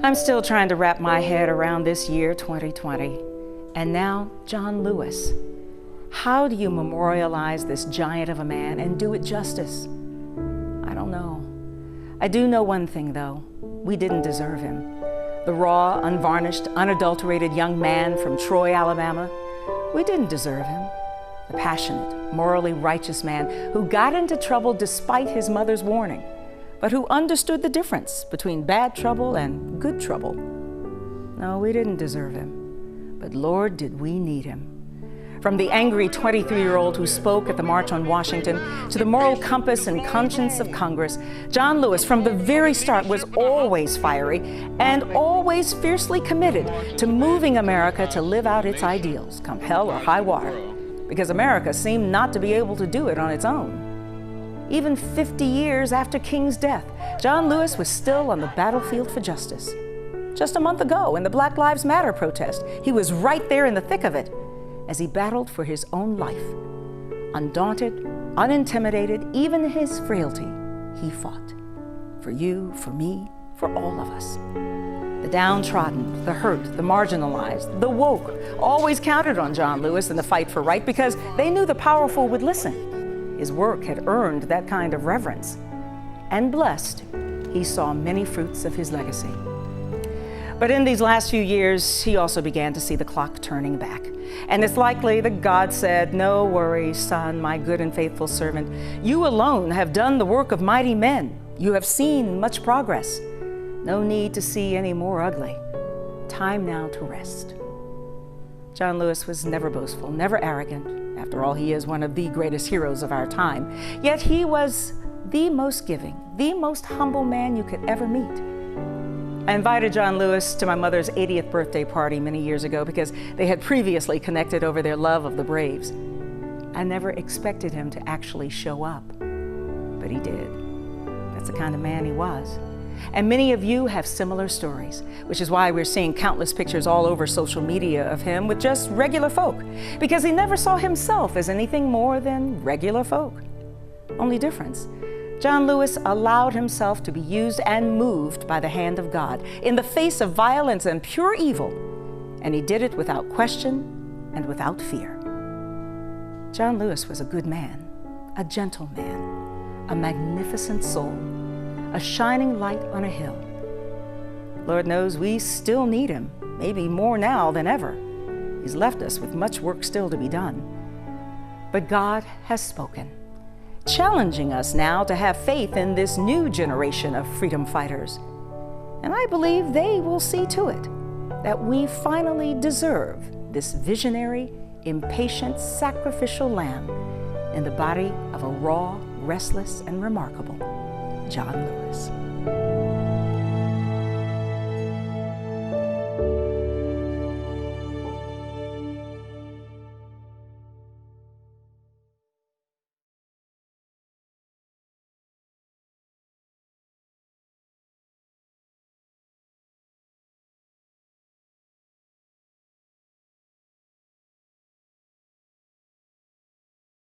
I'm still trying to wrap my head around this year, 2020. And now, John Lewis. How do you memorialize this giant of a man and do it justice? I don't know. I do know one thing, though. We didn't deserve him. The raw, unvarnished, unadulterated young man from Troy, Alabama. We didn't deserve him. The passionate, morally righteous man who got into trouble despite his mother's warning, but who understood the difference between bad trouble and good trouble. No, we didn't deserve him, but Lord, did we need him. From the angry 23-year-old who spoke at the March on Washington to the moral compass and conscience of Congress, John Lewis, from the very start, was always fiery and always fiercely committed to moving America to live out its ideals, come hell or high water, because America seemed not to be able to do it on its own. Even 50 years after King's death, John Lewis was still on the battlefield for justice. Just a month ago, in the Black Lives Matter protest, he was right there in the thick of it as he battled for his own life. Undaunted, unintimidated, even in his frailty, he fought. For you, for me, for all of us. The downtrodden, the hurt, the marginalized, the woke always counted on John Lewis in the fight for right because they knew the powerful would listen. His work had earned that kind of reverence. And blessed, he saw many fruits of his legacy. But in these last few years, he also began to see the clock turning back. And it's likely that God said, "No worries, son, my good and faithful servant. You alone have done the work of mighty men. You have seen much progress. No need to see any more ugly. Time now to rest." John Lewis was never boastful, never arrogant. After all, he is one of the greatest heroes of our time. Yet he was the most giving, the most humble man you could ever meet. I invited John Lewis to my mother's 80th birthday party many years ago because they had previously connected over their love of the Braves. I never expected him to actually show up, but he did. That's the kind of man he was. And many of you have similar stories, which is why we're seeing countless pictures all over social media of him with just regular folk, because he never saw himself as anything more than regular folk. Only difference, John Lewis allowed himself to be used and moved by the hand of God in the face of violence and pure evil, and he did it without question and without fear. John Lewis was a good man, a gentle man, a magnificent soul, a shining light on a hill. Lord knows we still need him, maybe more now than ever. He's left us with much work still to be done. But God has spoken, challenging us now to have faith in this new generation of freedom fighters. And I believe they will see to it that we finally deserve this visionary, impatient, sacrificial lamb in the body of a raw, restless, and remarkable John Lewis.